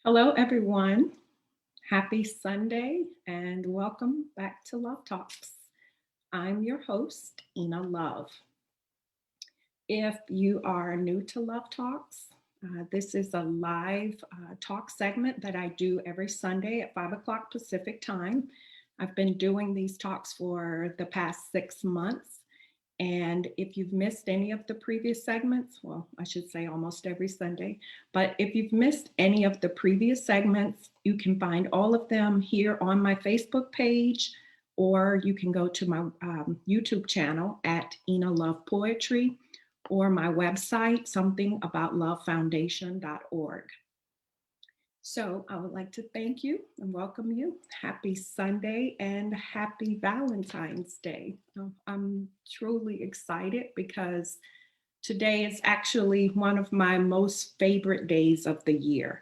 Hello, everyone. Happy Sunday and welcome back to Love Talks. I'm your host, Ina Love. If you are new to Love Talks, this is a live talk segment that I do every Sunday at 5 o'clock Pacific time. I've been doing these talks for the past 6 months. And if you've missed any of the previous segments, well, I should say almost every Sunday, but if you've missed any of the previous segments, you can find all of them here on my Facebook page, or you can go to my YouTube channel at Ina Love Poetry, or my website, somethingaboutlove.foundation.org. So I would like to thank you and welcome you. Happy Sunday and happy Valentine's Day. I'm truly excited because today is actually one of my most favorite days of the year.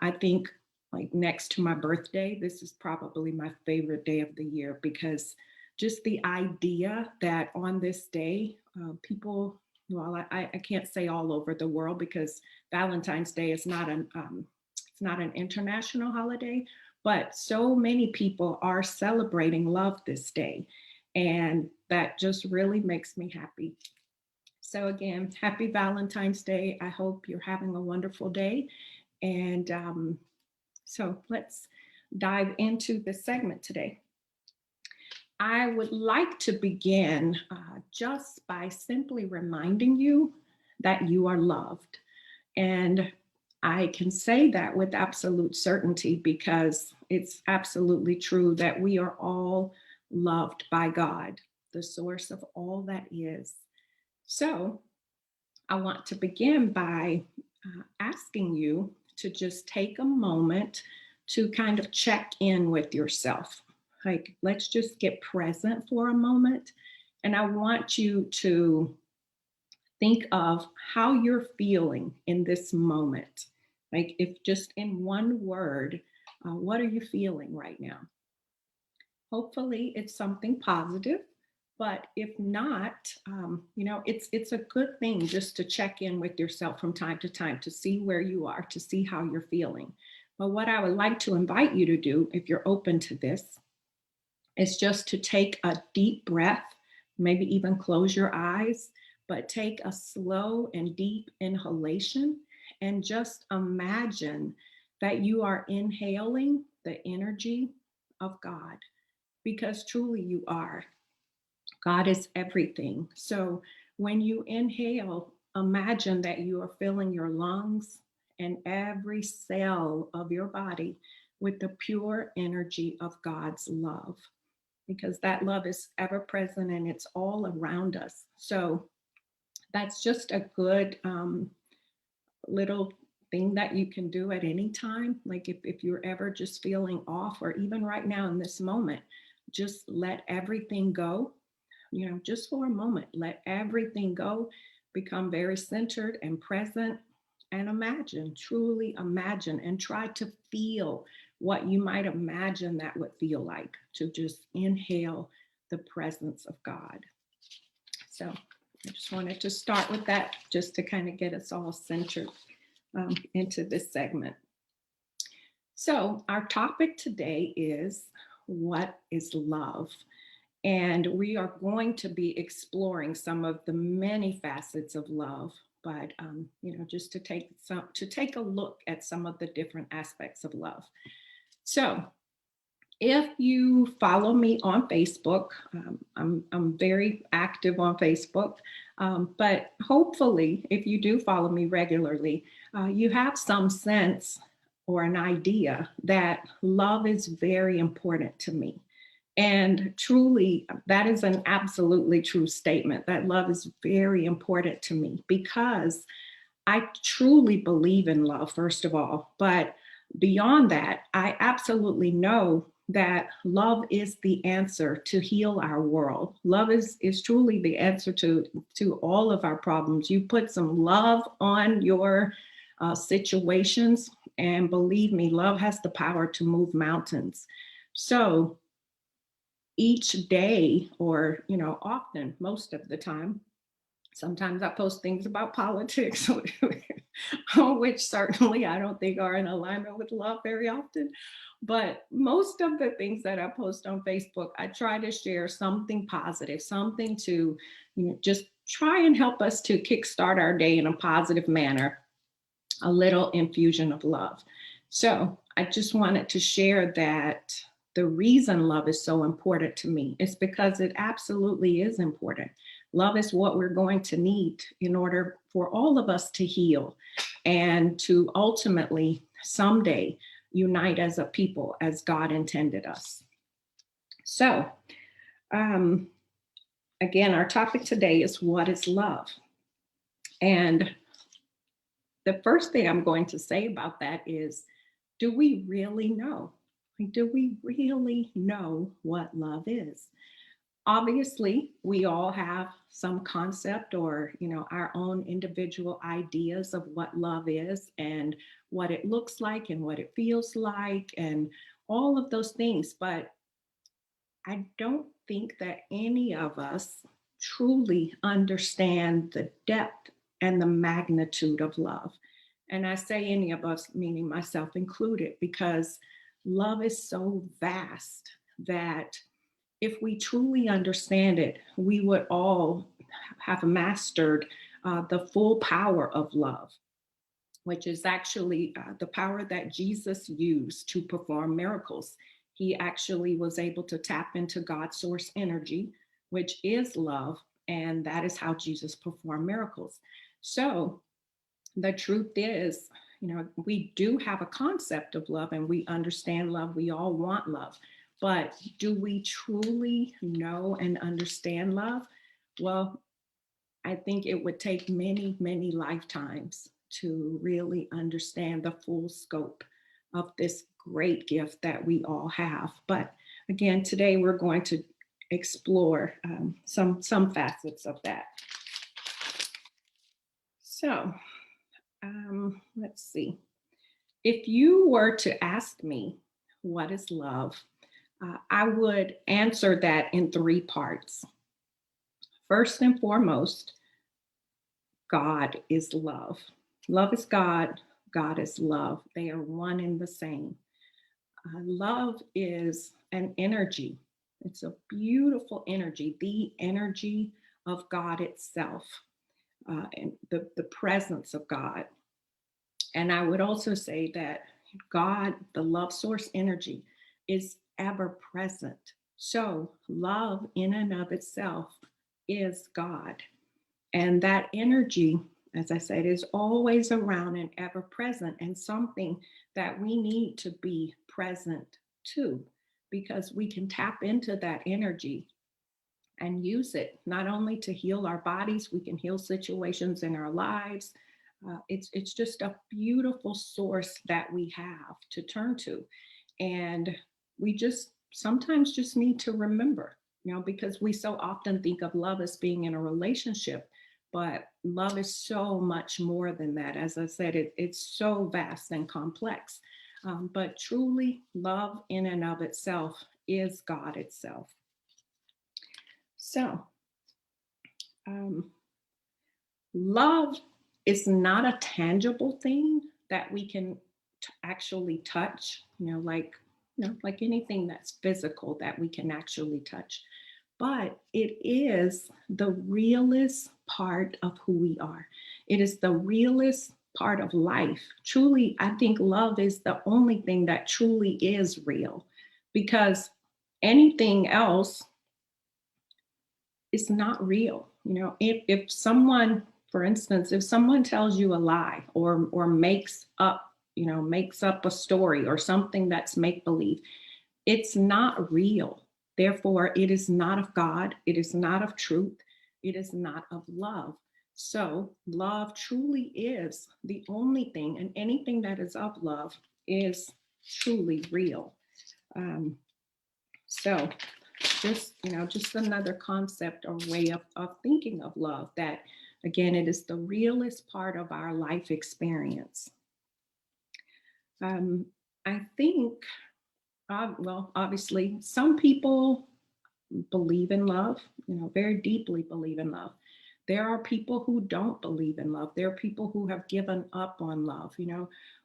I think like next to my birthday, this is probably my favorite day of the year because just the idea that on this day, people, well, I can't say all over the world because Valentine's Day is not it's not an international holiday, but so many people are celebrating love this day. And that just really makes me happy. So, again, happy Valentine's Day. I hope you're having a wonderful day. And so let's dive into the segment today. I would like to begin just by simply reminding you that you are loved. And I can say that with absolute certainty because it's absolutely true that we are all loved by God, the source of all that is. So I want to begin by asking you to just take a moment to kind of check in with yourself. Like, let's just get present for a moment. And I want you to think of how you're feeling in this moment. Like, if just in one word, what are you feeling right now? Hopefully, it's something positive. But if not, it's a good thing just to check in with yourself from time to time to see where you are, to see how you're feeling. But what I would like to invite you to do, if you're open to this, is just to take a deep breath, maybe even close your eyes, but take a slow and deep inhalation and just imagine that you are inhaling the energy of God, because truly you are. God is everything. So when you inhale, imagine that you are filling your lungs and every cell of your body with the pure energy of God's love, because that love is ever present and it's all around us. So that's just a good little thing that you can do at any time. Like if you're ever just feeling off, or even right now in this moment, just let everything go. Just for a moment, let everything go, become very centered and present, and imagine, truly imagine, and try to feel what you might imagine that would feel like to just inhale the presence of God. So I just wanted to start with that just to kind of get us all centered into this segment. So our topic today is, what is love? And we are going to be exploring some of the many facets of love, but just to take a look at some of the different aspects of love. So, if you follow me on Facebook, I'm very active on Facebook, but hopefully, if you do follow me regularly, you have some sense or an idea that love is very important to me. And truly, that is an absolutely true statement, that love is very important to me because I truly believe in love, first of all. But beyond that, I absolutely know that love is the answer to heal our world. Love is truly the answer to all of our problems. You put some love on your situations, and believe me, love has the power to move mountains. So each day, or often, most of the time, sometimes I post things about politics which certainly I don't think are in alignment with love very often. But most of the things that I post on Facebook, I try to share something positive, something to, just try and help us to kickstart our day in a positive manner, a little infusion of love. So I just wanted to share that the reason love is so important to me is because it absolutely is important. Love is what we're going to need in order for all of us to heal and to ultimately someday unite as a people as God intended us. So, um, again, our topic today is what is love? And the first thing I'm going to say about that is, do we really know? Like, do we really know what love is? Obviously, we all have some concept or, our own individual ideas of what love is and what it looks like and what it feels like and all of those things. But I don't think that any of us truly understand the depth and the magnitude of love. And I say any of us, meaning myself included, because love is so vast that if we truly understand it, we would all have mastered the full power of love, which is actually the power that Jesus used to perform miracles. He actually was able to tap into God's source energy, which is love, and that is how Jesus performed miracles. So the truth is, we do have a concept of love and we understand love. We all want love. But do we truly know and understand love? Well, I think it would take many, many lifetimes to really understand the full scope of this great gift that we all have. But again, today we're going to explore some facets of that. So let's see. If you were to ask me, what is love? I would answer that in three parts. First and foremost, God is love. Love is God. God is love. They are one and the same. Love is an energy. It's a beautiful energy, the energy of God itself, and the presence of God. And I would also say that God, the love source energy, is ever present. So, love in and of itself is God. And that energy, as I said, is always around and ever present, and something that we need to be present to, because we can tap into that energy and use it not only to heal our bodies, we can heal situations in our lives. It's just a beautiful source that we have to turn to, and we just sometimes just need to remember, because we so often think of love as being in a relationship, but love is so much more than that. As I said, it's so vast and complex. But truly, love in and of itself is God itself. So, um, love is not a tangible thing that we can actually touch, like anything that's physical that we can actually touch. But it is the realest part of who we are. It is the realest part of life. Truly, I think love is the only thing that truly is real, because anything else is not real. If someone, for instance, if someone tells you a lie or makes up a story or something that's make believe, it's not real. Therefore, it is not of God. It is not of truth. It is not of love. So, love truly is the only thing, and anything that is of love is truly real. Um, so, just another concept or way of thinking of love, that again, it is the realest part of our life experience. um, I think, well, obviously some people believe in love, very deeply believe in love. There are people who don't believe in love. There are people who have given up on love.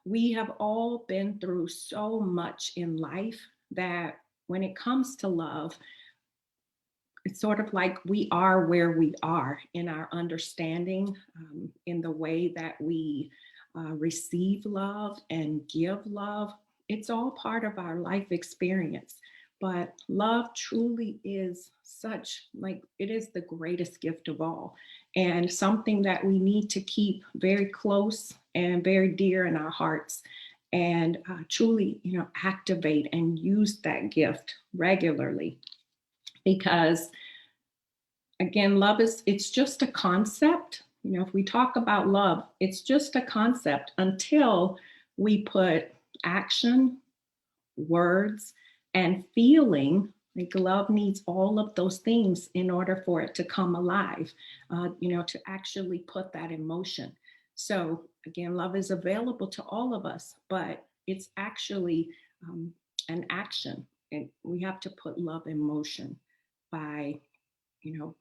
We have all been through so much in life that when it comes to love, it's sort of like we are where we are in our understanding, in the way that we receive love and give love. It's all part of our life experience. But love truly is such, like, it is the greatest gift of all, and something that we need to keep very close and very dear in our hearts, and truly, activate and use that gift regularly, because again, love is, it's just a concept. If we talk about love, it's just a concept until we put action, words, and feeling. Like, love needs all of those things in order for it to come alive, to actually put that in motion. So again, love is available to all of us, but it's actually an action, and we have to put love in motion by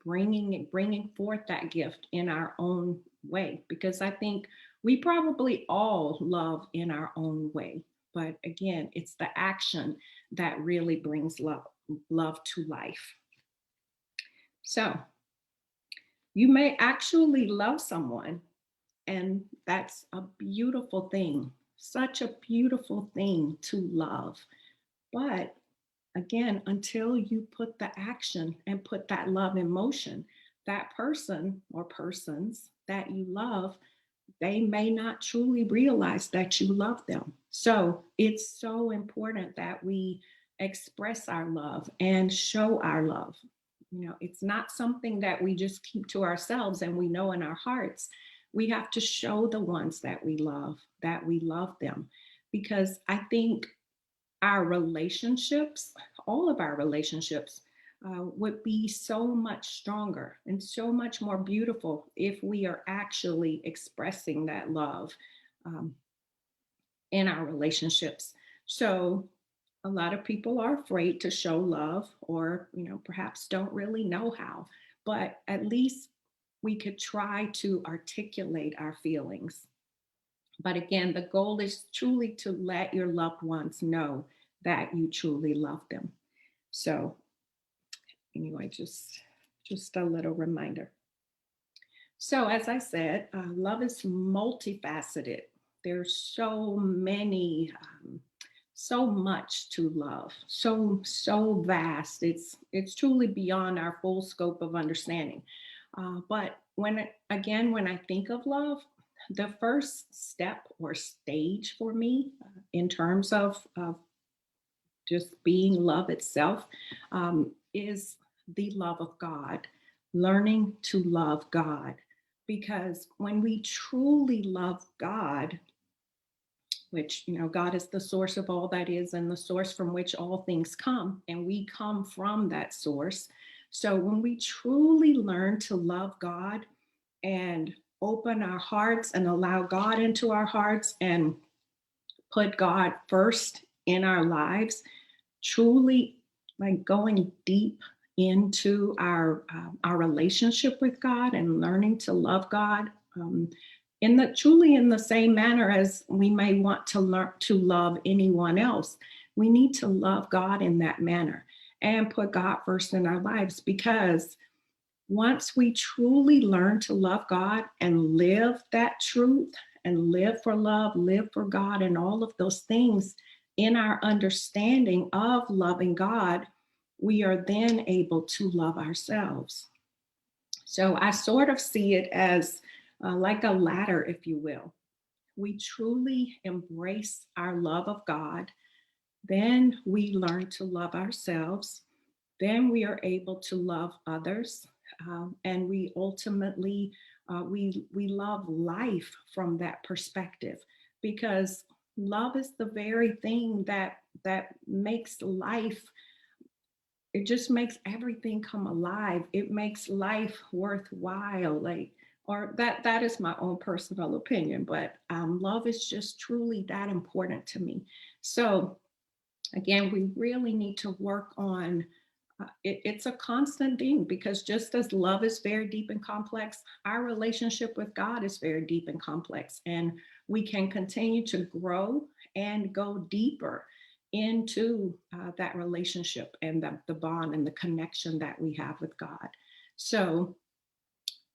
bringing forth that gift in our own way, because I think we probably all love in our own way, but again, it's the action that really brings love to life. So you may actually love someone, and that's a beautiful thing, such a beautiful thing to love. But again, until you put the action and put that love in motion, that person or persons that you love, they may not truly realize that you love them. So it's so important that we express our love and show our love. It's not something that we just keep to ourselves and we know in our hearts. We have to show the ones that we love them, because I think our relationships, all of our relationships, would be so much stronger and so much more beautiful if we are actually expressing that love um, in our relationships. So, a lot of people are afraid to show love, or, perhaps don't really know how, but at least we could try to articulate our feelings. But again, the goal is truly to let your loved ones know that you truly love them. So anyway, just a little reminder. So as I said, love is multifaceted. There's so much to love, so vast. It's truly beyond our full scope of understanding. But when I think of love, the first step or stage for me, in terms of just being love itself, is the love of God, learning to love God. Because when we truly love God, which, God is the source of all that is and the source from which all things come, and we come from that source. So when we truly learn to love God and open our hearts and allow God into our hearts and put God first in our lives, truly, like, going deep into our relationship with God and learning to love God, in the truly in the same manner as we may want to learn to love anyone else. We need to love God in that manner and put God first in our lives, because once we truly learn to love God and live that truth and live for love, live for God, and all of those things in our understanding of loving God, we are then able to love ourselves. So I sort of see it as like a ladder, if you will. We truly embrace our love of God, then we learn to love ourselves. Then we are able to love others, and we ultimately we love life from that perspective, because love is the very thing that makes life. It just makes everything come alive. It makes life worthwhile. Like, or that is my own personal opinion, but love is just truly that important to me. So again, we really need to work on it's a constant thing, because just as love is very deep and complex, our relationship with God is very deep and complex. And we can continue to grow and go deeper into that relationship and the bond and the connection that we have with God. So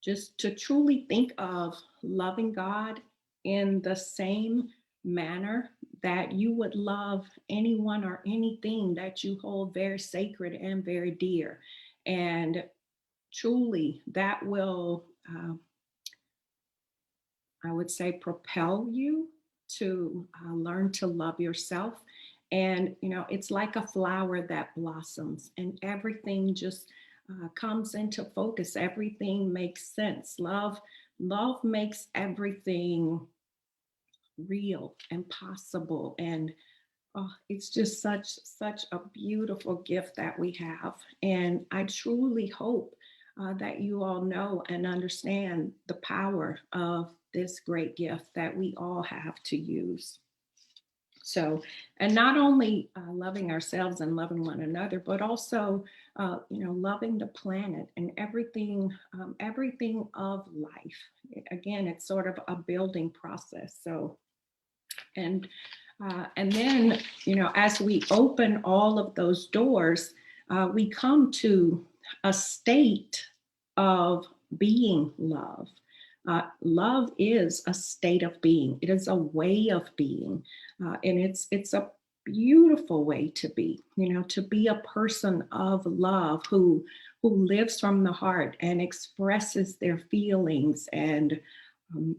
just to truly think of loving God in the same manner that you would love anyone or anything that you hold very sacred and very dear. And truly, that will, I would say, propel you to learn to love yourself. And, it's like a flower that blossoms and everything just comes into focus. Everything makes sense. Love makes everything real and possible. And oh, it's just such a beautiful gift that we have. And I truly hope that you all know and understand the power of this great gift that we all have to use. So, and not only loving ourselves and loving one another, but also, loving the planet and everything of life. Again, it's sort of a building process. So, and and then, as we open all of those doors, we come to a state of being love. Love is a state of being. It is a way of being, and it's a beautiful way to be. To be a person of love who lives from the heart and expresses their feelings, and um,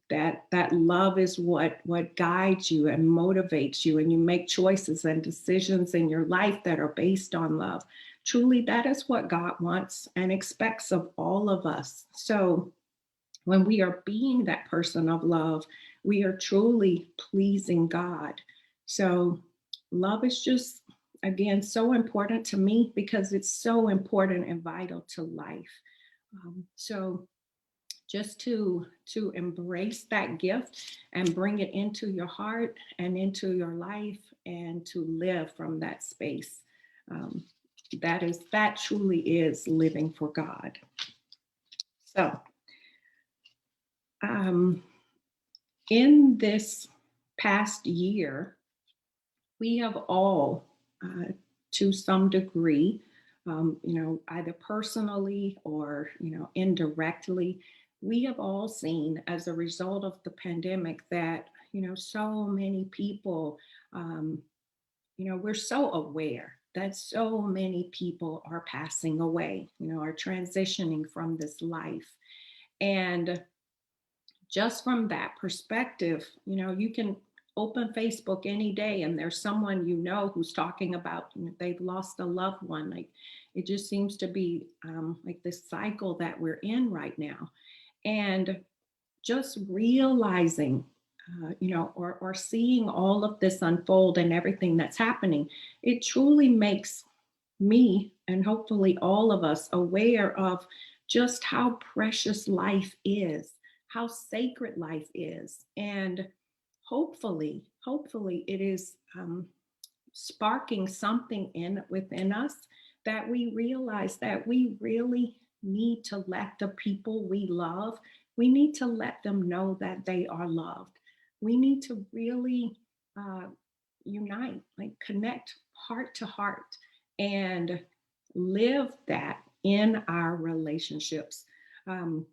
that love is what guides you and motivates you, and you make choices and decisions in your life that are based on love. Truly, that is what God wants and expects of all of us. So when we are being that person of love, we are truly pleasing God. So love is just, again, so important to me because it's so important and vital to life. So just to embrace that gift and bring it into your heart and into your life, and to live from that space. Um, that truly is living for God. So, um, in this past year, we have all, to some degree, either personally or, indirectly, we have all seen as a result of the pandemic that, so many people, we're so aware that so many people are passing away, are transitioning from this life. And just from that perspective, you can open Facebook any day and there's someone who's talking about, they've lost a loved one. Like, it just seems to be like this cycle that we're in right now. And just realizing, or seeing all of this unfold and everything that's happening, it truly makes me and hopefully all of us aware of just how precious life is, how sacred life is. And hopefully it is sparking something in within us, that we realize that we really need to let the people we love, we need to let them know that they are loved. We need to really uh, unite, like connect heart to heart, and live that in our relationships. Um,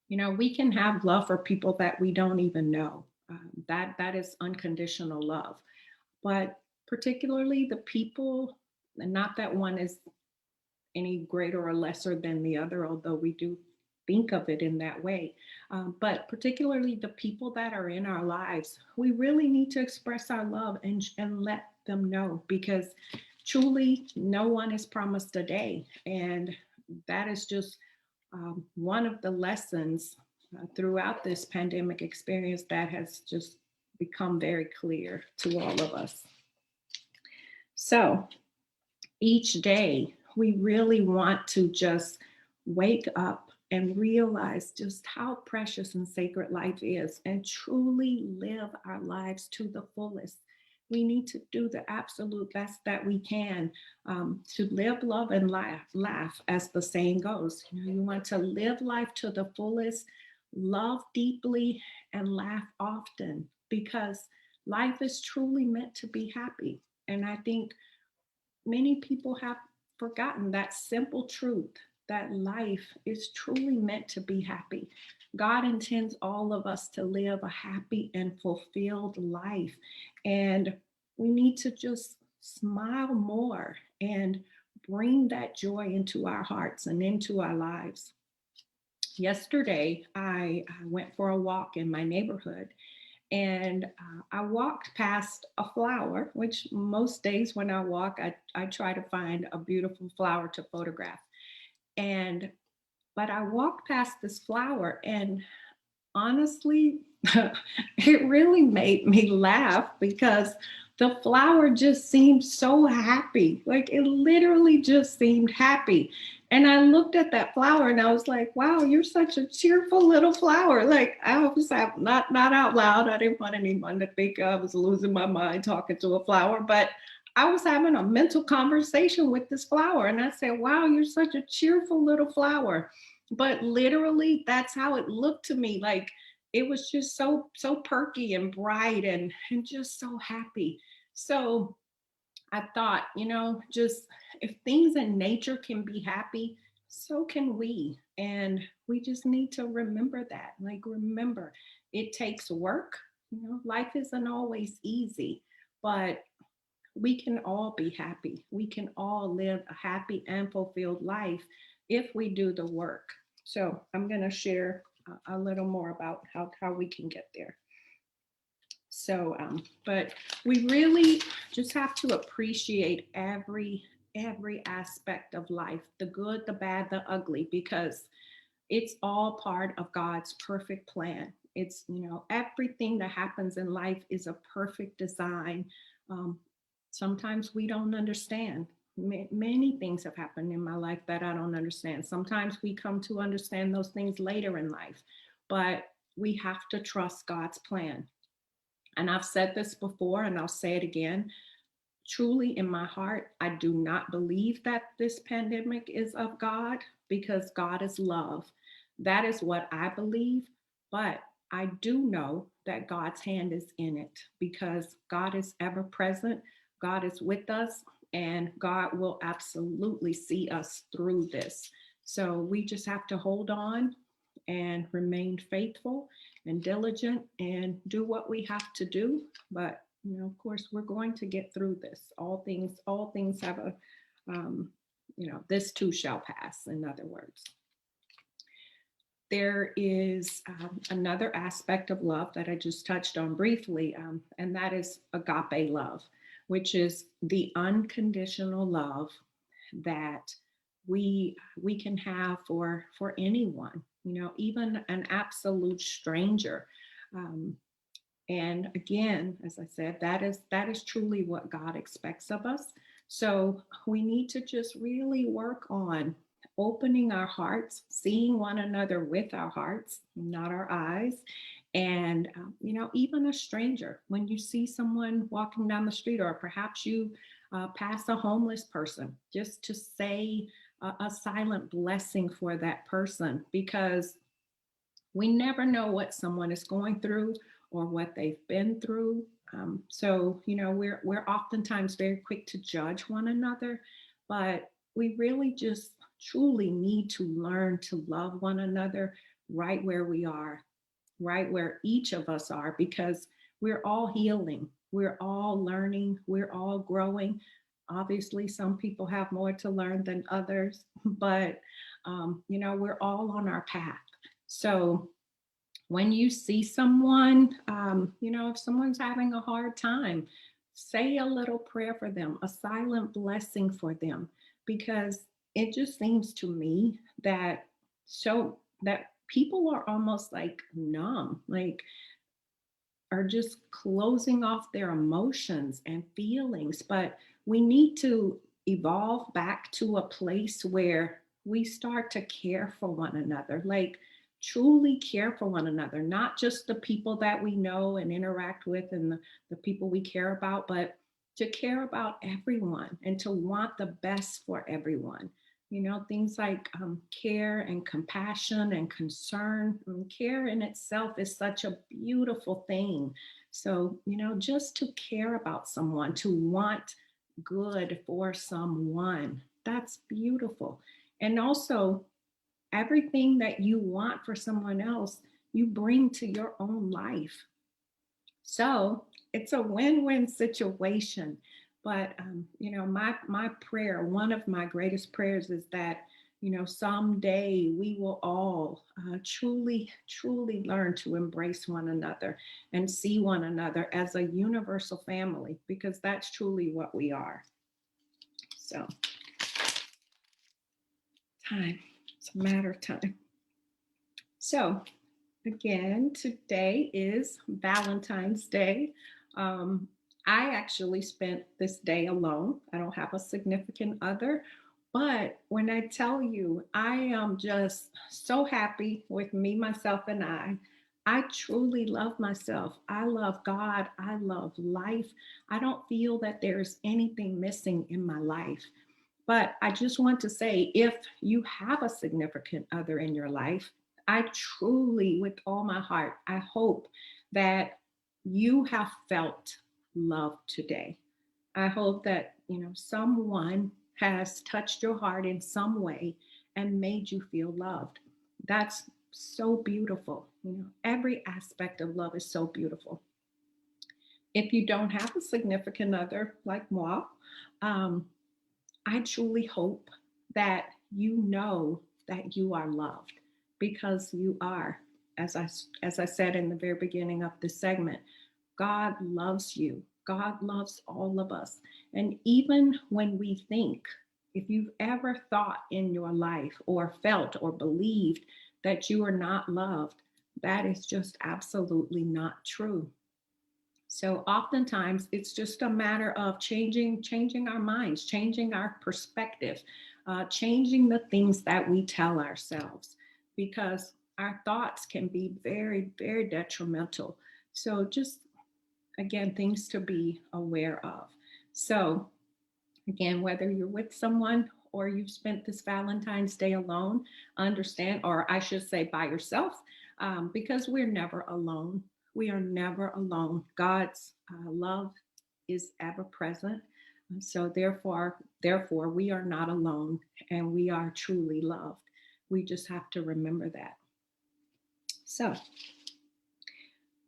we can have love for people that we don't even know. That is unconditional love. But particularly the people, and not that one is any greater or lesser than the other, although we do think of it in that way. But particularly the people that are in our lives, we really need to express our love and let them know, because truly no one is promised a day. And that is just one of the lessons throughout this pandemic experience that has just become very clear to all of us. So each day, we really want to just wake up and realize just how precious and sacred life is, and truly live our lives to the fullest. we need to do the absolute best that we can to live, love, and laugh, as the saying goes. You want to live life to the fullest, love deeply, and laugh often, because life is truly meant to be happy. And I think many people have forgotten that simple truth, that life is truly meant to be happy. God intends all of us to live a happy and fulfilled life. And we need to just smile more and bring that joy into our hearts and into our lives. Yesterday, I went for a walk in my neighborhood, and I walked past a flower, which most days when I walk, I try to find a beautiful flower to photograph. And but I walked past this flower, and honestly, it really made me laugh because the flower just seemed so happy. Like it literally just seemed happy. And I looked at that flower and I was like, wow, you're such a cheerful little flower. Like I was not out loud. I didn't want anyone to think I was losing my mind talking to a flower, but I was having a mental conversation with this flower. And I said, wow, you're such a cheerful little flower. But literally, that's how it looked to me. Like it was just so perky and bright and just so happy. So I thought, just if things in nature can be happy, so can we. And we just need to remember that. Like, remember, it takes work. Life isn't always easy, but we can all be happy. We can all live a happy and fulfilled life if we do the work. So I'm going to share a little more about how we can get there. So, but we really just have to appreciate every aspect of life, the good, the bad, the ugly, because it's all part of God's perfect plan. It's, everything that happens in life is a perfect design. Um, Sometimes we don't understand. Many things have happened in my life that I don't understand. Sometimes we come to understand those things later in life, but we have to trust God's plan. And I've said this before and I'll say it again. Truly, in my heart, I do not believe that this pandemic is of God, because God is love. That is what I believe. But I do know that God's hand is in it, because God is ever present, God is with us, and God will absolutely see us through this. So we just have to hold on and remain faithful and diligent and do what we have to do. But of course, we're going to get through this. All things have a, this too shall pass. In other words, there is another aspect of love that I just touched on briefly, and that is agape love, which is the unconditional love that we can have for anyone, even an absolute stranger. Um, and again, as I said, that is truly what God expects of us. So we need to just really work on opening our hearts, seeing one another with our hearts, not our eyes. And even a stranger, when you see someone walking down the street, or perhaps you pass a homeless person, just to say a silent blessing for that person, because we never know what someone is going through or what they've been through. So we're oftentimes very quick to judge one another, but we really just truly need to learn to love one another right where we are, right where each of us are, because we're all healing, we're all learning, we're all growing. Obviously, some people have more to learn than others, but we're all on our path. So when you see someone, if someone's having a hard time, say a little prayer for them, a silent blessing for them, because it just seems to me that that people are almost like numb, like are just closing off their emotions and feelings. But we need to evolve back to a place where we start to care for one another. Like truly care for one another, not just the people that we know and interact with and the people we care about, but to care about everyone and to want the best for everyone. You know, things like care and compassion and concern. Care in itself is such a beautiful thing. So, you know, just to care about someone, to want good for someone, that's beautiful. And also, everything that you want for someone else, you bring to your own life. So it's a win-win situation. But you know, my prayer, one of my greatest prayers, is that someday we will all truly learn to embrace one another and see one another as a universal family, because that's truly what we are. So time, it's a matter of time. So again, today is Valentine's Day. Um, I actually spent this day alone. I don't have a significant other. But when I tell you, I am just so happy with me, myself, and I truly love myself. I love God. I love life. I don't feel that there's anything missing in my life. But I just want to say, if you have a significant other in your life, I truly, with all my heart, I hope that you have felt love today. I hope that, someone has touched your heart in some way and made you feel loved. That's so beautiful. Every aspect of love is so beautiful. If you don't have a significant other like moi, um, I truly hope that you know that you are loved, because you are. As I said in the very beginning of this segment, God loves you. God loves all of us. And even when we think, if you've ever thought in your life or felt or believed that you are not loved, that is just absolutely not true. So oftentimes it's just a matter of changing our minds, changing our perspective, changing the things that we tell ourselves, because our thoughts can be very detrimental. So just again, things to be aware of. So again, whether you're with someone or you've spent this Valentine's Day alone, understand, or I should say by yourself, because we're never alone. We are never alone. God's love is ever present. So therefore, we are not alone, and we are truly loved. We just have to remember that. So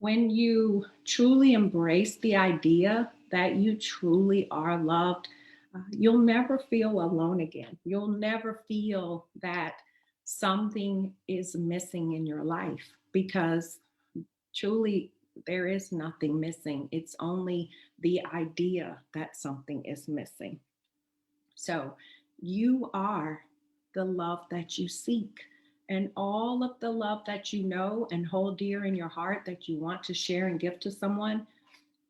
when you truly embrace the idea that you truly are loved, you'll never feel alone again. You'll never feel that something is missing in your life, because truly there is nothing missing. It's only the idea that something is missing. So you are the love that you seek. And all of the love that you know and hold dear in your heart that you want to share and give to someone,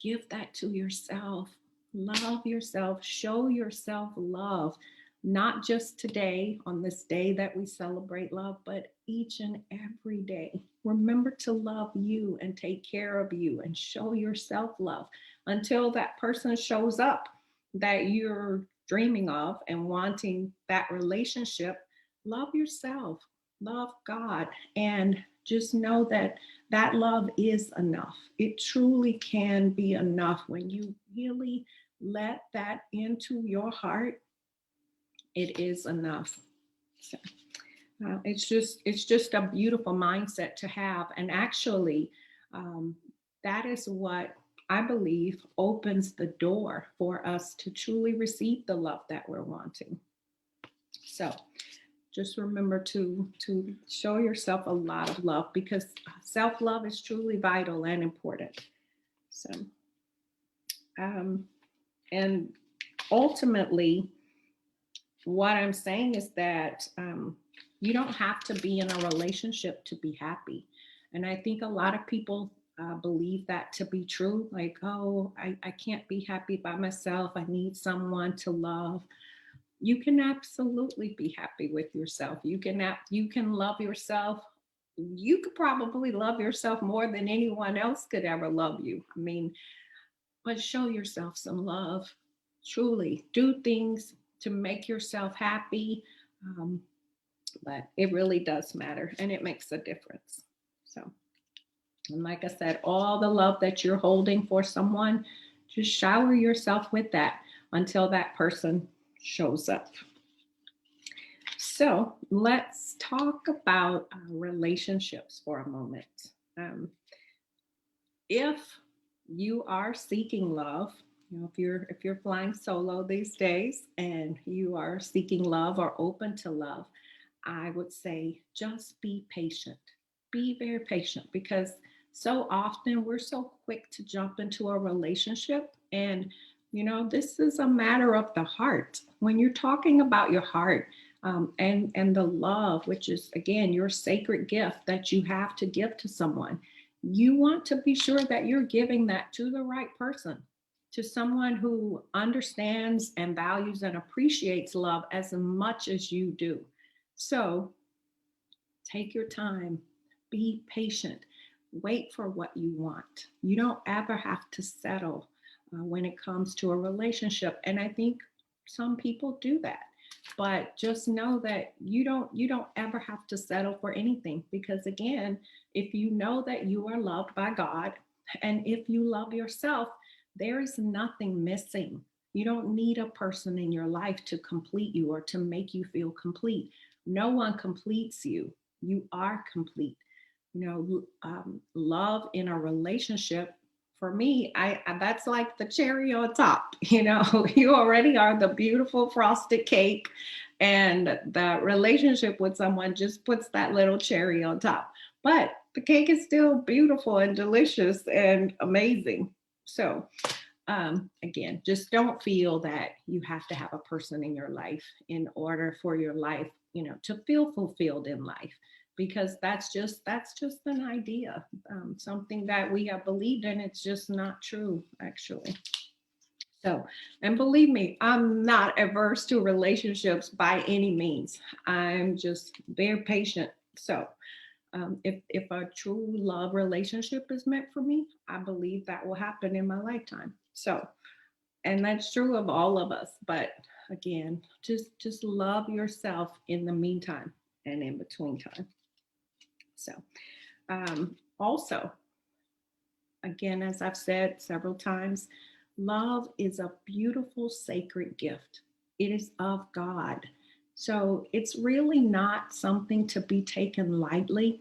give that to yourself. Love yourself. Show yourself love, not just today on this day that we celebrate love, but each and every day. Remember to love you and take care of you and show yourself love until that person shows up that you're dreaming of and wanting that relationship. Love yourself, love God, and just know that that love is enough. It truly can be enough when you really let that into your heart. It is enough. So, it's just a beautiful mindset to have, and actually, um, that is what I believe opens the door for us to truly receive the love that we're wanting. So just remember to show yourself a lot of love, because self-love is truly vital and important. So um, and ultimately, what I'm saying is that you don't have to be in a relationship to be happy. And I think a lot of people believe that to be true. Like, oh, I can't be happy by myself. I need someone to love. You can absolutely be happy with yourself. You can love yourself you could probably love yourself more than anyone else could ever love you. I mean, but show yourself some love. Truly, do things to make yourself happy. Um, but it really does matter and it makes a difference. So, and like I said, all the love that you're holding for someone, just shower yourself with that until that person shows up. So let's talk about relationships for a moment. Um, if you are seeking love, if you're flying solo these days and you are seeking love or open to love, I would say just be patient. Be very patient because so often we're so quick to jump into a relationship. And, this is a matter of the heart. When you're talking about your heart and the love, which is, again, your sacred gift that you have to give to someone, you want to be sure that you're giving that to the right person, to someone who understands and values and appreciates love as much as you do. So take your time, be patient, wait for what you want. You don't ever have to settle when it comes to a relationship. And I think some people do that. But just know that you don't ever have to settle for anything because again, if you know that you are loved by God and if you love yourself, there is nothing missing. You don't need a person in your life to complete you or to make you feel complete. No one completes you. You are complete. Love in a relationship for me, that's like the cherry on top. You already are the beautiful frosted cake, and the relationship with someone just puts that little cherry on top. But the cake is still beautiful and delicious and amazing. So again, just don't feel that you have to have a person in your life in order for your life, to feel fulfilled in life, because that's just an idea, something that we have believed in. It's just not true, actually. So, and believe me, I'm not averse to relationships by any means. I'm just very patient. So, if a true love relationship is meant for me, I believe that will happen in my lifetime. So, and that's true of all of us. But again, just love yourself in the meantime and in between time. So, also, again, as I've said several times, love is a beautiful sacred gift. It is of God. So it's really not something to be taken lightly.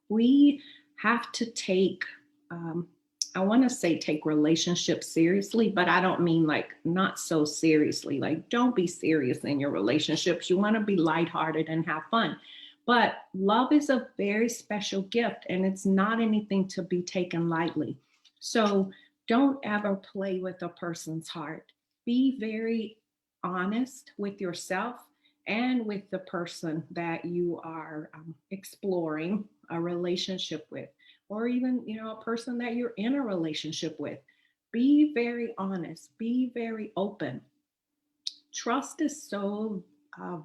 We have to take, um, I want to say take relationships seriously, but I don't mean like not so seriously. Like, don't be serious in your relationships. You want to be lighthearted and have fun. But love is a very special gift and it's not anything to be taken lightly. So don't ever play with a person's heart. Be very honest with yourself and with the person that you are exploring a relationship with, or even, a person that you're in a relationship with. Be very honest, be very open. Trust is so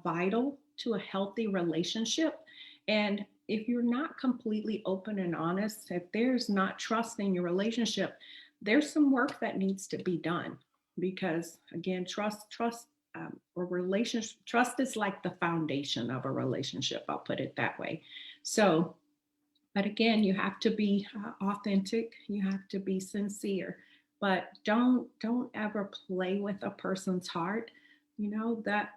vital to a healthy relationship. And if you're not completely open and honest, if there's not trust in your relationship, there's some work that needs to be done. Because again, or relationship, trust is like the foundation of a relationship. I'll put it that way. So, but again, you have to be authentic. You have to be sincere. But don't ever play with a person's heart. The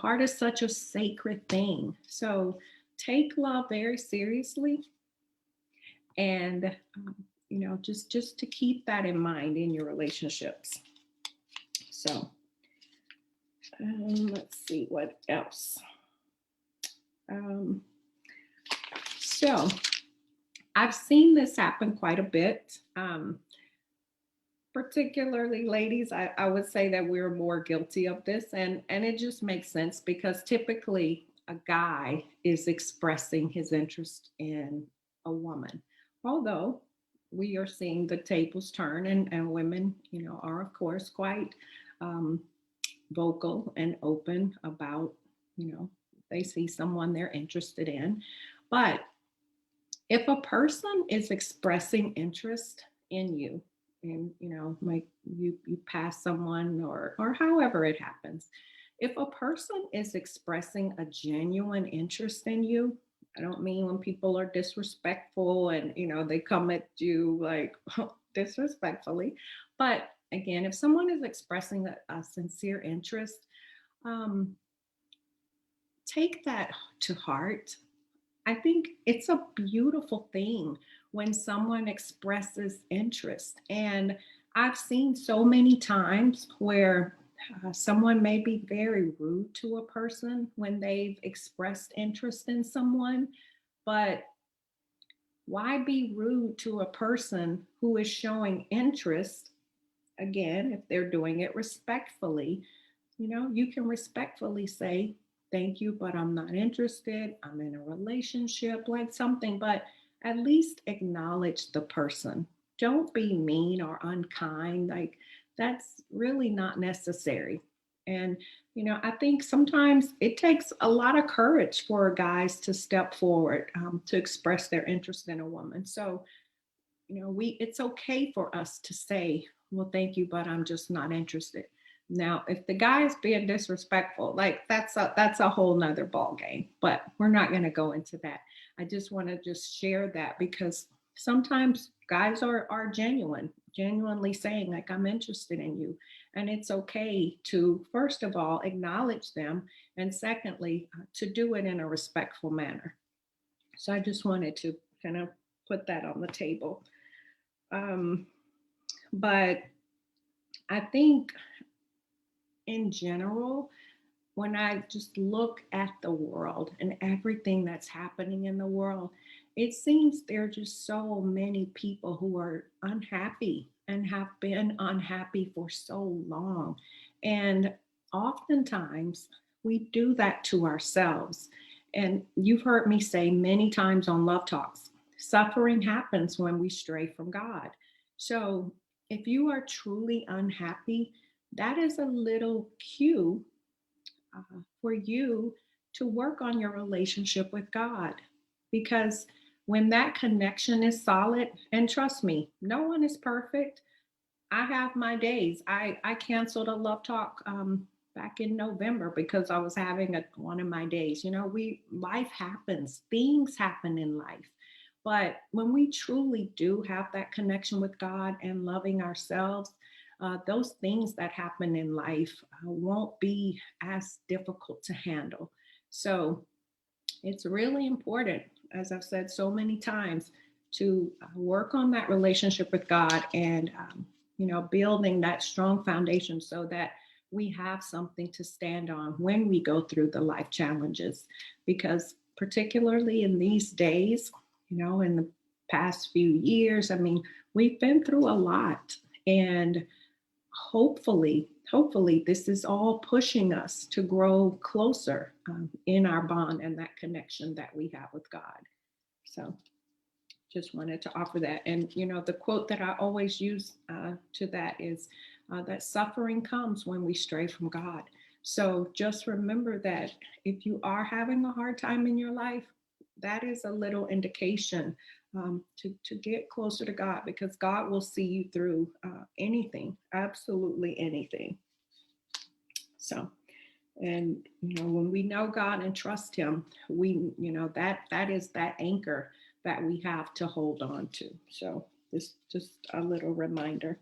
heart is such a sacred thing. So take love very seriously, and just to keep that in mind in your relationships. So let's see what else. Um, so I've seen this happen quite a bit. Particularly ladies, I would say that we're more guilty of this, and it just makes sense because typically a guy is expressing his interest in a woman, although we are seeing the tables turn, and women, are of course quite um, vocal and open about, they see someone they're interested in. But if a person is expressing interest in you, and like you pass someone, or however it happens, if a person is expressing a genuine interest in you, I don't mean when people are disrespectful and they come at you like disrespectfully, but again, if someone is expressing a sincere interest, um, take that to heart. I think it's a beautiful thing when someone expresses interest. And I've seen so many times where someone may be very rude to a person when they've expressed interest in someone. But why be rude to a person who is showing interest? Again, if they're doing it respectfully, you can respectfully say, thank you, but I'm not interested. I'm in a relationship, like something, but at least acknowledge the person. Don't be mean or unkind. Like, that's really not necessary. And, I think sometimes it takes a lot of courage for guys to step forward, to express their interest in a woman. So, it's okay for us to say, well, thank you, but I'm just not interested. Now, if the guy is being disrespectful, like that's a whole nother ball game, but we're not going to go into that. I just want to just share that because sometimes guys are genuinely saying like, I'm interested in you. And it's okay to, first of all, acknowledge them. And secondly, to do it in a respectful manner. So I just wanted to kind of put that on the table. Um, but I think in general, when I just look at the world and everything that's happening in the world, it seems there are just so many people who are unhappy and have been unhappy for so long. And oftentimes we do that to ourselves. And you've heard me say many times on Love Talks, suffering happens when we stray from God. So if you are truly unhappy, that is a little cue for you to work on your relationship with God. Because when that connection is solid, and trust me, no one is perfect. I have my days. I canceled a love talk back in November because I was having one of my days. Life happens, things happen in life. But when we truly do have that connection with God and loving ourselves, those things that happen in life won't be as difficult to handle. So it's really important, as I've said so many times, to work on that relationship with God and, building that strong foundation so that we have something to stand on when we go through the life challenges. Because, particularly in these days, in the past few years, I mean, we've been through a lot. And hopefully this is all pushing us to grow closer in our bond and that connection that we have with God. So just wanted to offer that. And the quote that I always use to that is that suffering comes when we stray from God. So just remember that if you are having a hard time in your life, that is a little indication to get closer to God, because God will see you through anything, absolutely anything. So, and when we know God and trust Him, we that is that anchor that we have to hold on to. So this just a little reminder.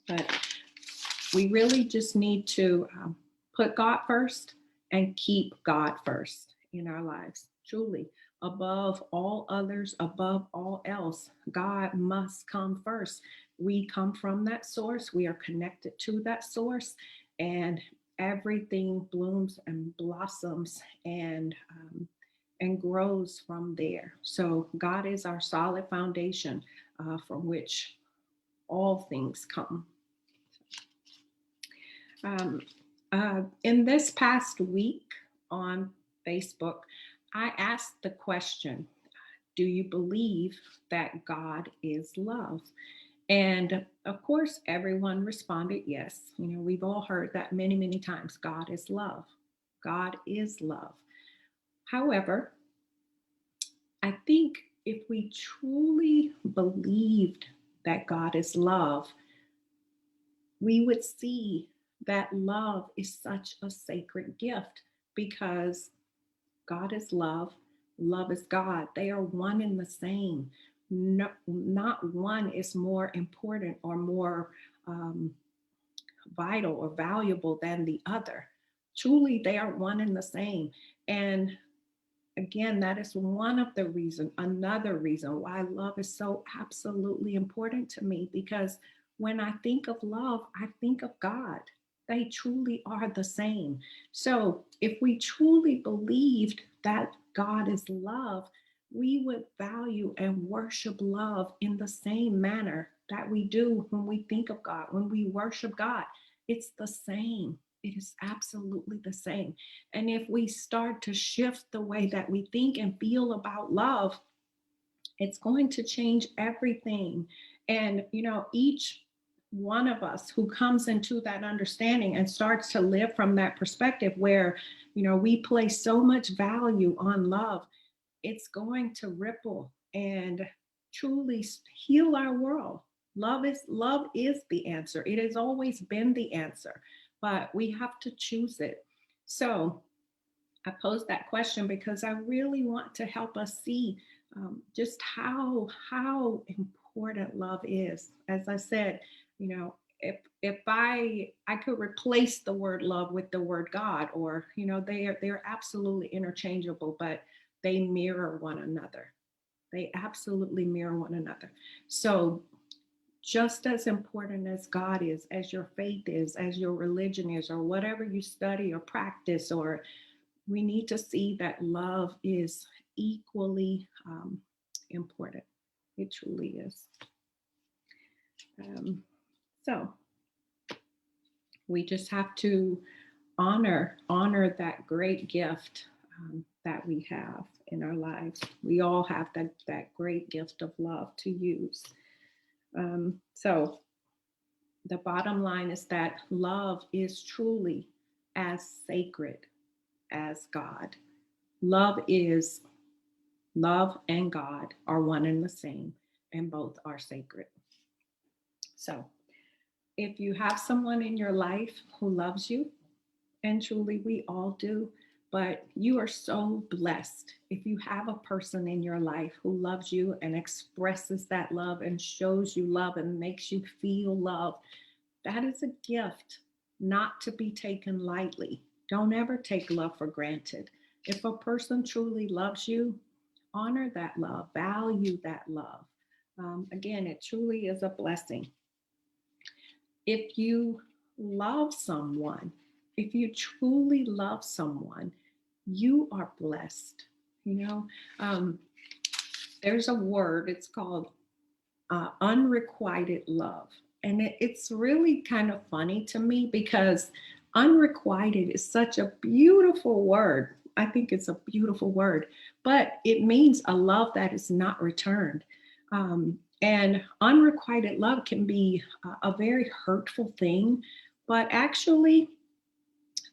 But we really just need to put God first and keep God first in our lives. Truly, above all others, above all else, God must come first. We come from that source, we are connected to that source, and everything blooms and blossoms and grows from there. So God is our solid foundation from which all things come. Um, in this past week on Facebook, I asked the question, do you believe that God is love? And of course, everyone responded yes. We've all heard that many, many times. God is love. God is love. However, I think if we truly believed that God is love, we would see that love is such a sacred gift because God is love, love is God. They are one and the same. No, not one is more important or more um, vital or valuable than the other. Truly, they are one and the same. And again, that is one of the reason, another reason why love is so absolutely important to me, because when I think of love, I think of God. They truly are the same. So if we truly believed that God is love, we would value and worship love in the same manner that we do when we think of God, when we worship God. It's the same. It is absolutely the same. And if we start to shift the way that we think and feel about love, it's going to change everything. And, each one of us who comes into that understanding and starts to live from that perspective where, we place so much value on love, it's going to ripple and truly heal our world. Love is the answer. It has always been the answer, but we have to choose it. So I posed that question because I really want to help us see just how important love is. As I said, if I could replace the word love with the word God, or they're absolutely interchangeable, but they mirror one another. They absolutely mirror one another. So just as important as God is, as your faith is, as your religion is, or whatever you study or practice, or we need to see that love is equally important. It truly is. Um, so we just have to honor that great gift that we have in our lives. We all have that great gift of love to use. So the bottom line is that love is truly as sacred as God. Love is Love and God are one and the same, and both are sacred. So, if you have someone in your life who loves you, and truly we all do, but you are so blessed if you have a person in your life who loves you and expresses that love and shows you love and makes you feel love. That is a gift not to be taken lightly. Don't ever take love for granted. If a person truly loves you, honor that love, value that love. Again, it truly is a blessing. If you love someone, if you truly love someone, you are blessed. You know, um, there's a word, it's called unrequited love. And it's really kind of funny to me because unrequited is such a beautiful word. I think it's a beautiful word, but it means a love that is not returned. And unrequited love can be a very hurtful thing, but actually,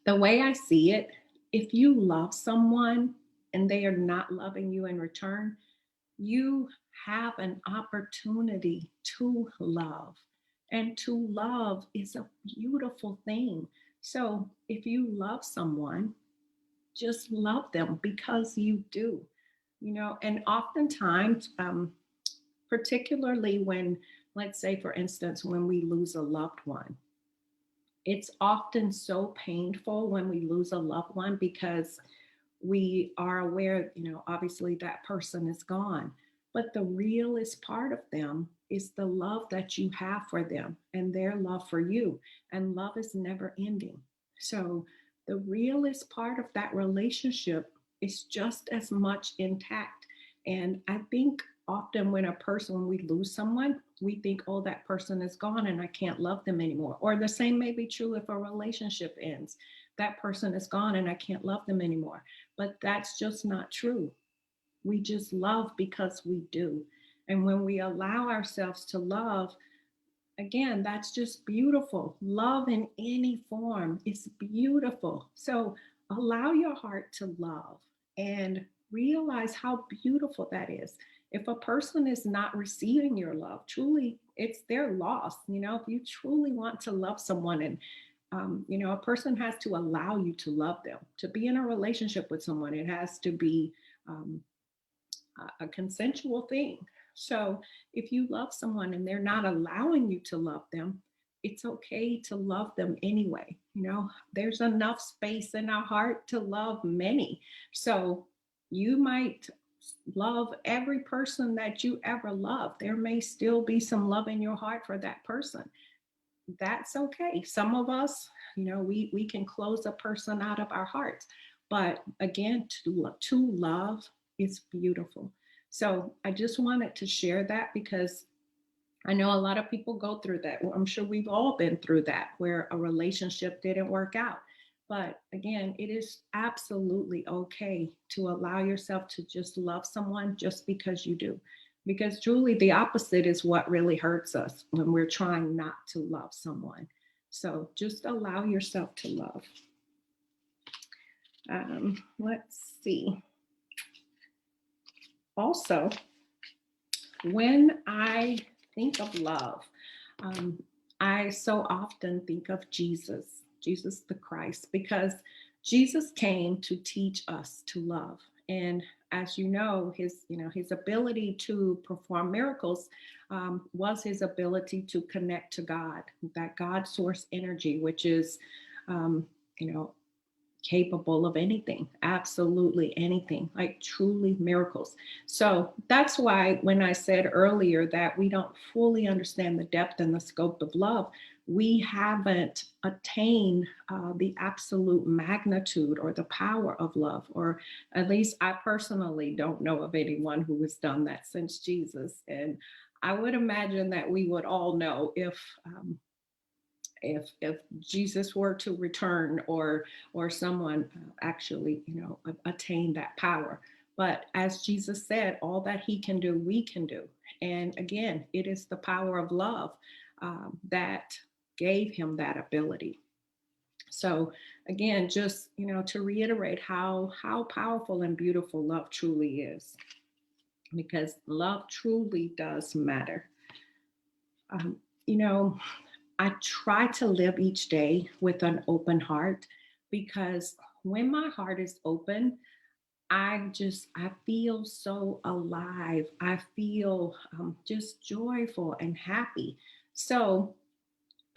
the way I see it, if you love someone and they are not loving you in return, you have an opportunity to love. And to love is a beautiful thing. So if you love someone, just love them because you do. And oftentimes, particularly when, let's say, for instance, when we lose a loved one, it's often so painful when we lose a loved one because we are aware, obviously that person is gone. But the realest part of them is the love that you have for them and their love for you. And love is never ending. So the realest part of that relationship is just as much intact. And I think often when we lose someone, we think, oh, that person is gone and I can't love them anymore. Or the same may be true if a relationship ends. That person is gone and I can't love them anymore. But that's just not true. We just love because we do. And when we allow ourselves to love, again, that's just beautiful. Love in any form is beautiful. So allow your heart to love and realize how beautiful that is. If a person is not receiving your love, truly, it's their loss. If you truly want to love someone, and a person has to allow you to love them. To be in a relationship with someone, it has to be um, a consensual thing. So if you love someone and they're not allowing you to love them, it's okay to love them anyway. There's enough space in our heart to love many. So you might love every person that you ever loved. There may still be some love in your heart for that person. That's okay. Some of us, we can close a person out of our hearts. But again, to love is beautiful. So I just wanted to share that because I know a lot of people go through that. Well, I'm sure we've all been through that where a relationship didn't work out. But again, it is absolutely okay to allow yourself to just love someone just because you do. Because truly, the opposite is what really hurts us when we're trying not to love someone. So just allow yourself to love. Let's see. Also, when I think of love, um, I so often think of Jesus, Jesus the Christ, because Jesus came to teach us to love. And as his ability to perform miracles was his ability to connect to God, that God source energy, which is, um, you know, capable of anything, absolutely anything, like truly miracles. So that's why when I said earlier that we don't fully understand the depth and the scope of love, we haven't attained the absolute magnitude or the power of love, or at least I personally don't know of anyone who has done that since Jesus. And I would imagine that we would all know if Jesus were to return, or someone actually attain that power. But as Jesus said, all that he can do, we can do. And again, it is the power of love that gave him that ability. So again, just to reiterate how powerful and beautiful love truly is, because love truly does matter. um, you know I try to live each day with an open heart, because when my heart is open, I feel so alive. I feel just joyful and happy. So,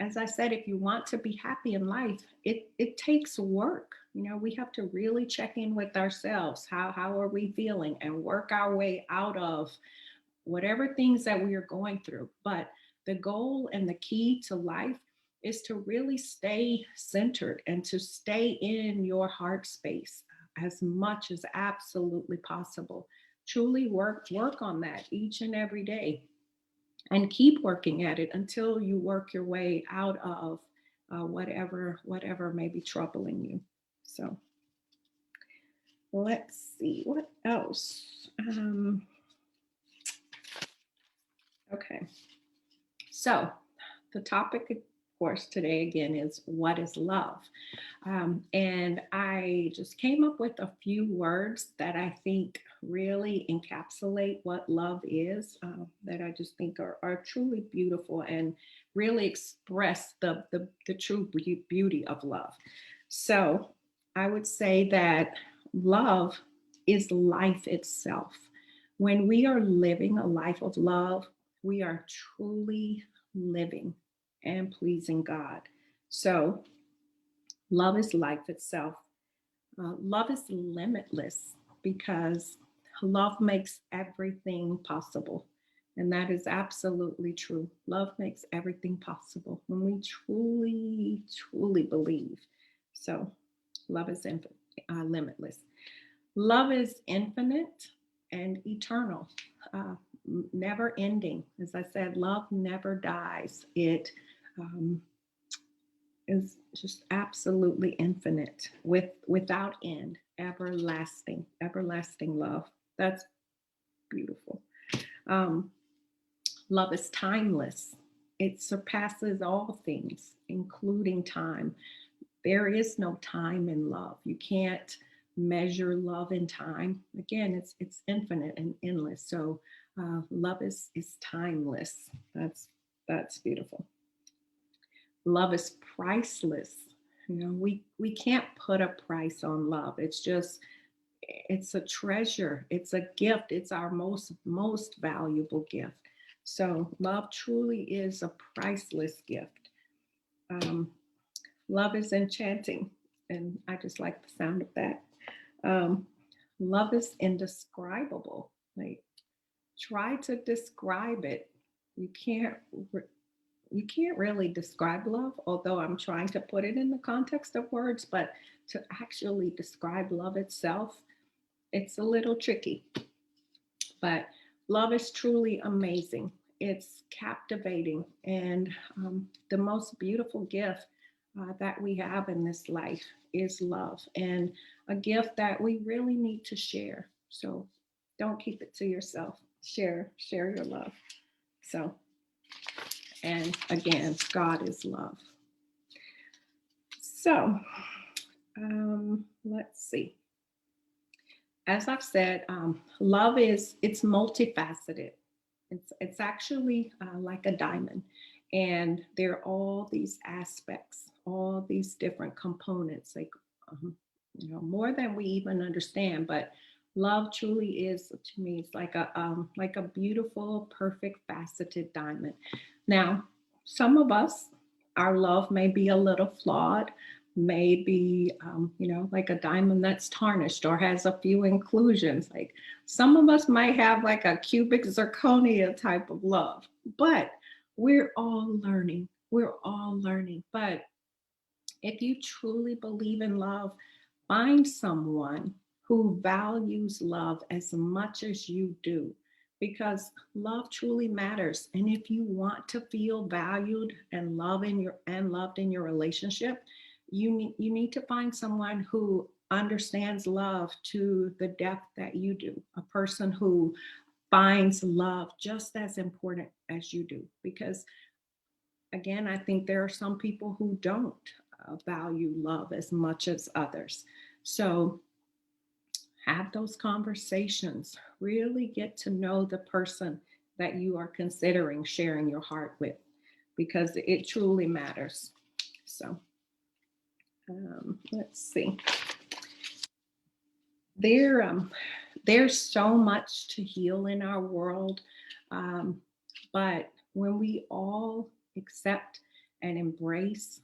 as I said, if you want to be happy in life, it takes work. We have to really check in with ourselves. How are we feeling, and work our way out of whatever things that we are going through. But the goal and the key to life is to really stay centered and to stay in your heart space as much as absolutely possible. Truly work on that each and every day, and keep working at it until you work your way out of whatever may be troubling you. So let's see what else. Okay. So, the topic, of course, today again is what is love? And I just came up with a few words that I think really encapsulate what love is, that I just think are truly beautiful and really express the true beauty of love. So, I would say that love is life itself. When we are living a life of love, we are truly living and pleasing God. So, love is life itself. Love is limitless because love makes everything possible. And that is absolutely true. Love makes everything possible when we truly, truly believe. So, love is limitless. Love is infinite and eternal, uh, never ending. As I said, love never dies. It um, is just absolutely infinite, without end, everlasting love. That's beautiful. Um, Love is timeless. It surpasses all things, including time. There is no time in love. You can't measure love in time. Again, it's infinite and endless. So love is timeless. That's beautiful. Love is priceless. We can't put a price on love. It's a treasure. It's a gift. It's our most valuable gift. So love truly is a priceless gift. Um, Love is enchanting, and I just like the sound of that. Um, Love is indescribable. Like, try to describe it. You can't. You can't really describe love, although I'm trying to put it in the context of words. But to actually describe love itself, it's a little tricky. But love is truly amazing. It's captivating and the most beautiful gift that we have in this life is love, and a gift that we really need to share. So don't keep it to yourself. Share your love. So, and again, God is love. So let's see. As I've said, love it's multifaceted. It's actually like a diamond, and there are all these aspects, all these different components, like um, more than we even understand. But love truly is, to me, it's like a beautiful, perfect, faceted diamond. Now, some of us, our love may be a little flawed, maybe like a diamond that's tarnished or has a few inclusions. Like some of us might have like a cubic zirconia type of love, but we're all learning. But if you truly believe in love, find someone who values love as much as you do, because love truly matters. And if you want to feel valued and loved in your relationship, you need to find someone who understands love to the depth that you do, a person who finds love just as important as you do. Because again, I think there are some people who don't value love as much as others. So have those conversations. Really get to know the person that you are considering sharing your heart with, because it truly matters. So let's see. There, there's so much to heal in our world, um, but when we all accept and embrace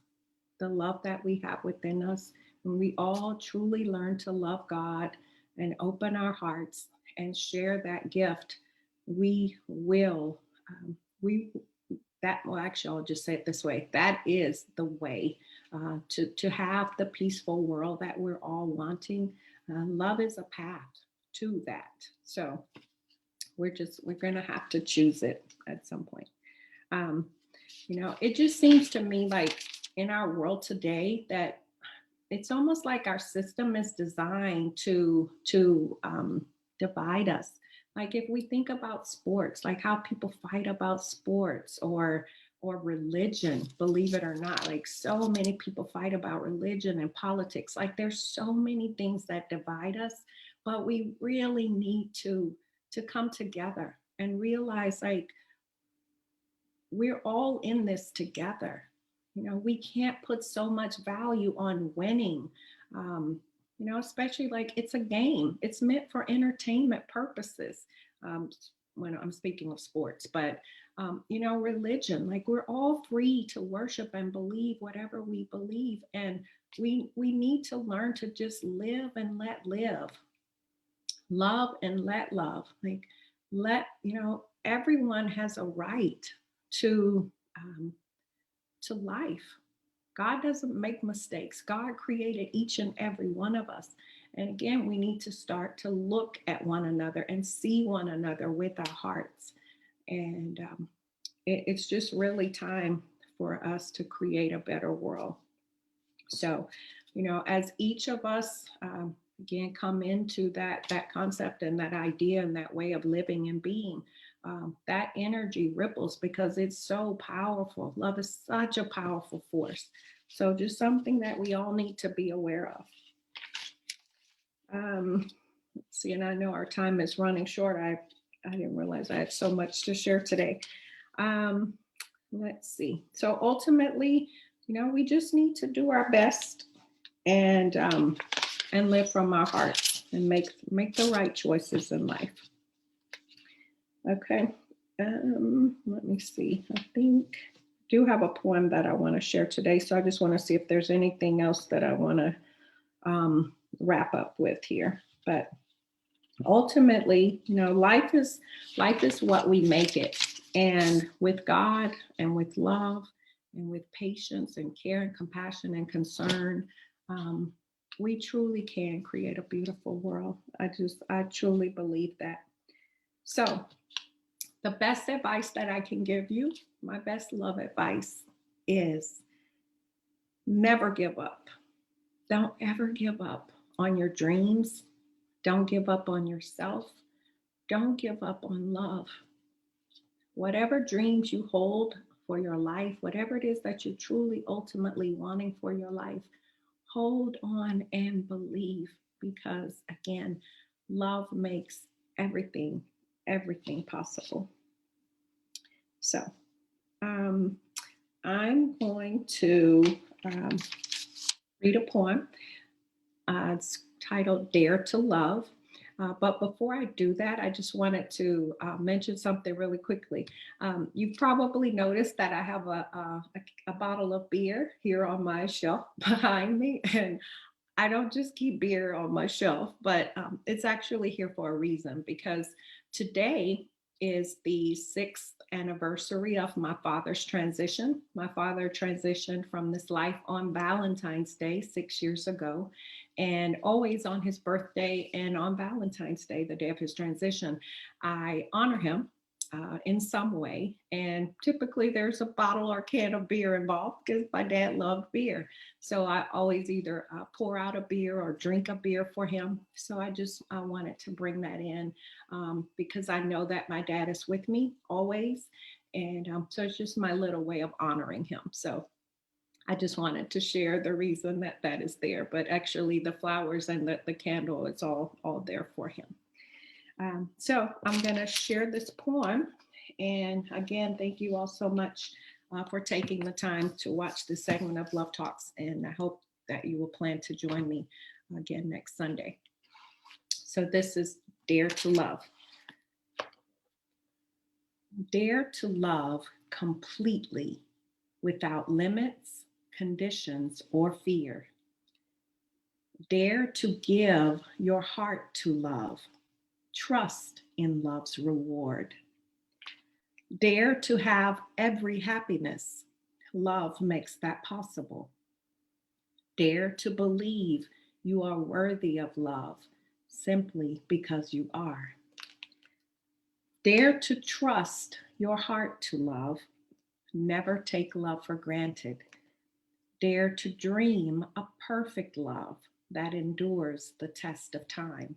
the love that we have within us, when we all truly learn to love God and open our hearts and share that gift, we will, we that well actually I'll just say it this way, that is the way to have the peaceful world that we're all wanting. Love is a path to that. So we're gonna have to choose it at some point. um, it just seems to me like in our world today that it's almost like our system is designed to divide us. Like if we think about sports, like how people fight about sports or religion, believe it or not, like so many people fight about religion and politics. Like there's so many things that divide us, but we really need to come together and realize like we're all in this together. We can't put so much value on winning. Um, especially like it's a game. It's meant for entertainment purposes. Um, when I'm speaking of sports, but religion, like we're all free to worship and believe whatever we believe, and we need to learn to just live and let live, love and let love. Like everyone has a right to um, to life. God doesn't make mistakes. God created each and every one of us. And again, we need to start to look at one another and see one another with our hearts. And it's just really time for us to create a better world. So, as each of us again come into that concept and that idea and that way of living and being, that energy ripples because it's so powerful. Love is such a powerful force. So, just something that we all need to be aware of. Let's see, and I know our time is running short. I didn't realize I had so much to share today. Um, let's see. So ultimately, we just need to do our best and live from our hearts and make the right choices in life. Okay. Let me see. I think I do have a poem that I want to share today. So I just want to see if there's anything else that I want to wrap up with here. But ultimately, life is what we make it. And with God and with love and with patience and care and compassion and concern, we truly can create a beautiful world. I truly believe that. So the best advice that I can give you, my best love advice is never give up. Don't ever give up on your dreams. Don't give up on yourself. Don't give up on love. Whatever dreams you hold for your life, whatever it is that you're truly ultimately wanting for your life, hold on and believe because, again, love makes everything, everything possible. So, I'm going to read a poem. It's titled Dare to Love. But before I do that, I just wanted to mention something really quickly. You've probably noticed that I have a bottle of beer here on my shelf behind me. And I don't just keep beer on my shelf, but it's actually here for a reason because today is the 6th anniversary of my father's transition. My father transitioned from this life on Valentine's Day 6 years ago, and always on his birthday and on Valentine's Day, the day of his transition, I honor him in some way. And typically there's a bottle or can of beer involved because my dad loved beer. So I always either pour out a beer or drink a beer for him. So I wanted to bring that in because I know that my dad is with me always. And so it's just my little way of honoring him. So I just wanted to share the reason that that is there. But actually the flowers and the candle, it's all there for him. So I'm going to share this poem. And again, thank you all so much for taking the time to watch this segment of Love Talks. And I hope that you will plan to join me again next Sunday. So this is Dare to Love. Dare to love completely without limits, conditions, or fear. Dare to give your heart to love. Trust in love's reward. Dare to have every happiness. Love makes that possible. Dare to believe you are worthy of love simply because you are. Dare to trust your heart to love. Never take love for granted. Dare to dream a perfect love that endures the test of time.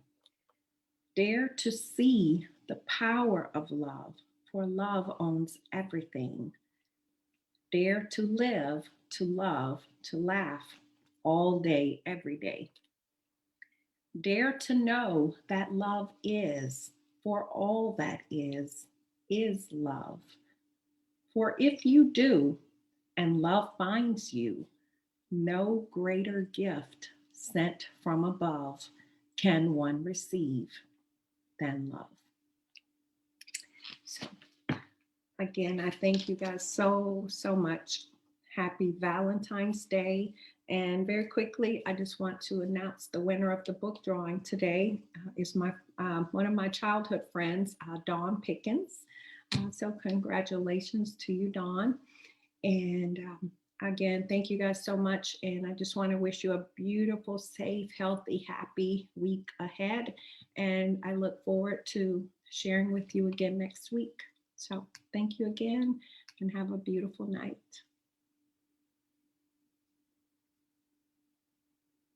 Dare to see the power of love, for love owns everything. Dare to live, to love, to laugh all day, every day. Dare to know that love is, for all that is love. For if you do, and love finds you, no greater gift sent from above can one receive than love. So, again, I thank you guys so much. Happy Valentine's Day. And very quickly, I just want to announce the winner of the book drawing today is my one of my childhood friends, Dawn Pickens. So congratulations to you, Dawn. And again, thank you guys so much. And I just want to wish you a beautiful, safe, healthy, happy week ahead. And I look forward to sharing with you again next week. So thank you again and have a beautiful night.